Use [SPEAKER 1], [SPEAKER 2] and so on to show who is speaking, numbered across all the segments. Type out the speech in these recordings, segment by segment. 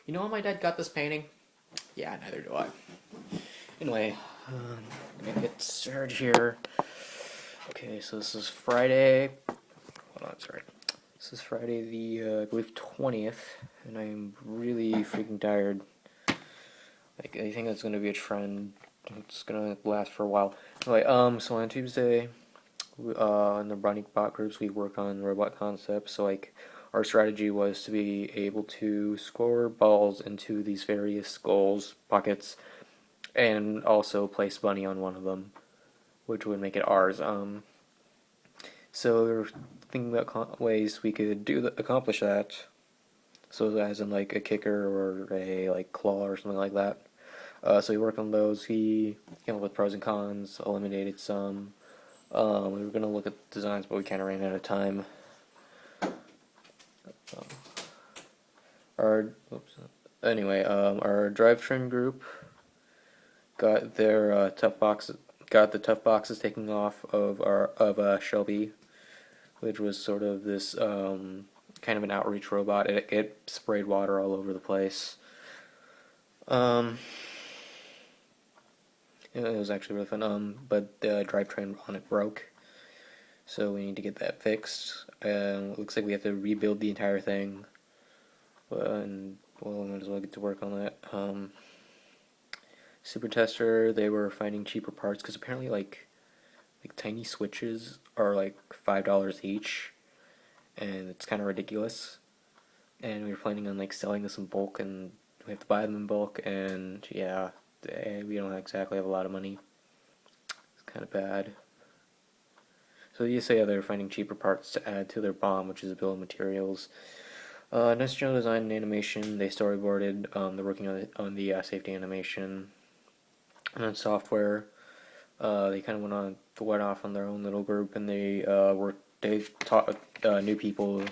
[SPEAKER 1] You know how my dad got this painting? Yeah, neither do I. Anyway, let me get started here. Okay, so this is Friday. Hold on, sorry. This is Friday the, I believe, 20th, and I'm really freaking tired. Like, I think that's gonna be a trend. It's gonna last for a while. Anyway, so on Tuesday, in the running bot groups, we work on robot concepts. So, like, our strategy was to be able to score balls into these various goals buckets, and also place money on one of them, which would make it ours. So we were thinking about ways we could accomplish that. So as in like a kicker or a like claw or something like that. So we worked on those. We came up with pros and cons, eliminated some. We were gonna look at designs, but we kind of ran out of time. Um, our oops. Anyway, our drivetrain group got their got the tough boxes taken off of Shelby, which was sort of this kind of an outreach robot. It sprayed water all over the place. Um, it was actually really fun. But the drivetrain on it broke, so we need to get that fixed. It looks like we have to rebuild the entire thing, and well, we might as well get to work on that. Super Tester, they were finding cheaper parts because apparently like tiny switches are like $5 each, and it's kind of ridiculous. And we were planning on like selling this in bulk, and we have to buy them in bulk, and yeah, we don't exactly have a lot of money. It's kind of bad. So you say they're finding cheaper parts to add to their bomb, which is a bill of materials. Next general design and animation, they storyboarded. They're working on the safety animation and on software. They kind of went off on their own little group, and they taught new people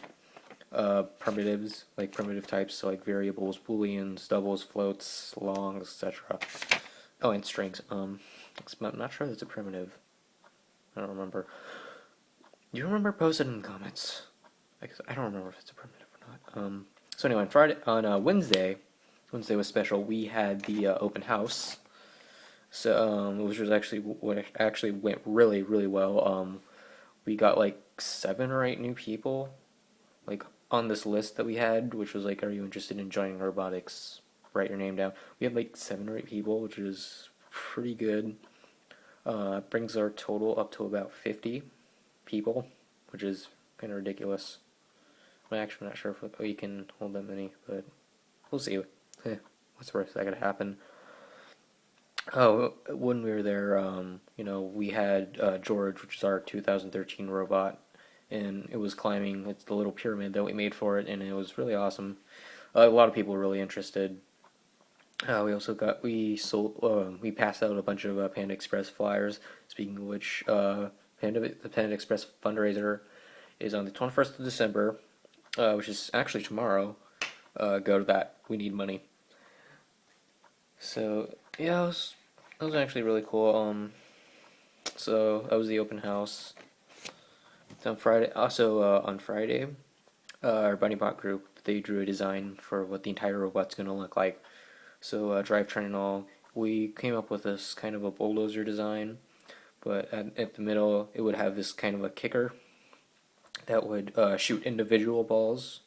[SPEAKER 1] primitives, like primitive types, so like variables, booleans, doubles, floats, longs, etc. Oh, and strings. I'm not sure that's a primitive. I don't remember. Do you remember? Post it in the comments. I don't remember if it's a primitive or not. So anyway, Wednesday was special. We had the open house, so which was actually what actually went really really well. We got like 7 or 8 new people, like on this list that we had, which was like, "Are you interested in joining robotics? Write your name down." We had like 7 or 8 people, which is pretty good. Brings our total up to about 50 people, which is kind of ridiculous. I'm actually not sure if we can hold that many, but we'll see. What's the worst that could happen? Oh, when we were there, we had George, which is our 2013 robot, and it was climbing. It's the little pyramid that we made for it, and it was really awesome. A lot of people were really interested. We passed out a bunch of Panda Express flyers. Speaking of which, the Panda Express fundraiser is on the 21st of December, which is actually tomorrow. Go to that. We need money. So yeah, it was actually really cool. So that was the open house. On Friday, also on Friday, our Bunny Bot group, they drew a design for what the entire robot's gonna look like. So drivetrain and all, we came up with this kind of a bulldozer design, but at the middle it would have this kind of a kicker that would shoot individual balls.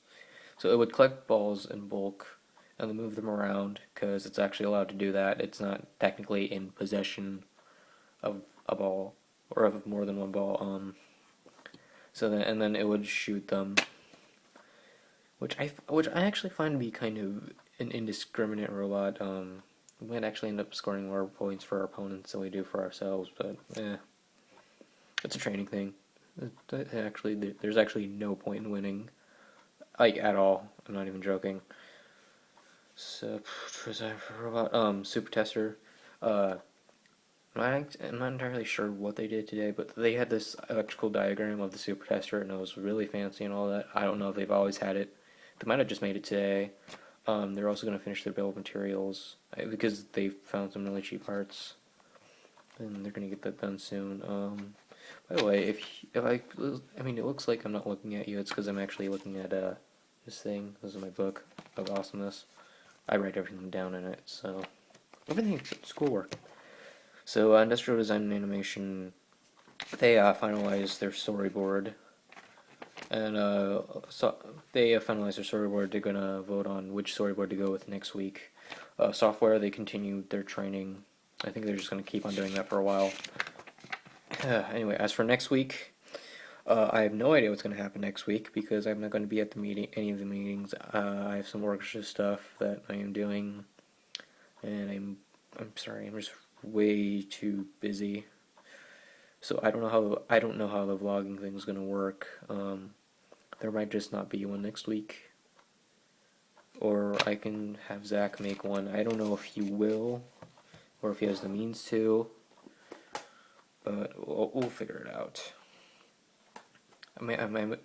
[SPEAKER 1] So it would collect balls in bulk and then move them around because it's actually allowed to do that. It's not technically in possession of a ball or of more than one ball. And then it would shoot them, which I actually find to be kind of an indiscriminate robot. We might actually end up scoring more points for our opponents than we do for ourselves, but it's a training thing. There's actually no point in winning, like at all. I'm not even joking. So, for robot? Super Tester. Uh, I'm not entirely sure what they did today, but they had this electrical diagram of the Super Tester, and it was really fancy and all that. I don't know if they've always had it. They might have just made it today. They're also going to finish their bill of materials because they found some really cheap parts, and they're going to get that done soon. By the way, I mean, it looks like I'm not looking at you. It's because I'm actually looking at this thing. This is my book of awesomeness. I write everything down in it, so everything except schoolwork. So industrial design and animation, they finalized their storyboard, and so they finalized their storyboard. They're gonna vote on which storyboard to go with next week. Software, they continued their training. I think they're just gonna keep on doing that for a while. Anyway, as for next week, I have no idea what's going to happen next week because I'm not going to be at the meeting, any of the meetings. I have some orchestra stuff that I am doing, and I'm sorry, I'm just way too busy. So I don't know how the vlogging thing is going to work. There might just not be one next week, or I can have Zach make one. I don't know if he will, or if he has the means to, but we'll figure it out. It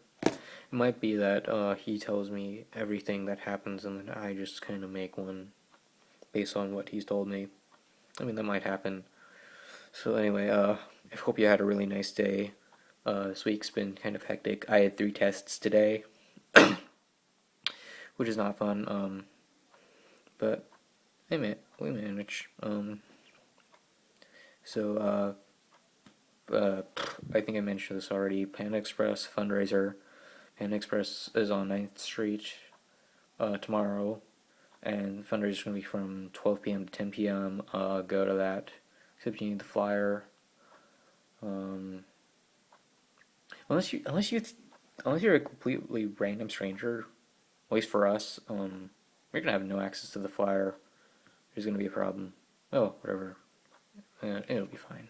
[SPEAKER 1] might be that he tells me everything that happens and then I just kind of make one based on what he's told me. I mean, that might happen. So anyway, I hope you had a really nice day. This week's been kind of hectic. I had 3 tests today, which is not fun. But we manage. So I think I mentioned this already. Panda Express fundraiser. Panda Express is on 9th Street tomorrow, and fundraiser is going to be from 12 p.m. to 10 p.m. Go to that. Except you need the flyer. Unless you're a completely random stranger, at least for us, you're gonna have no access to the flyer. There's gonna be a problem. Oh, whatever. It'll be fine.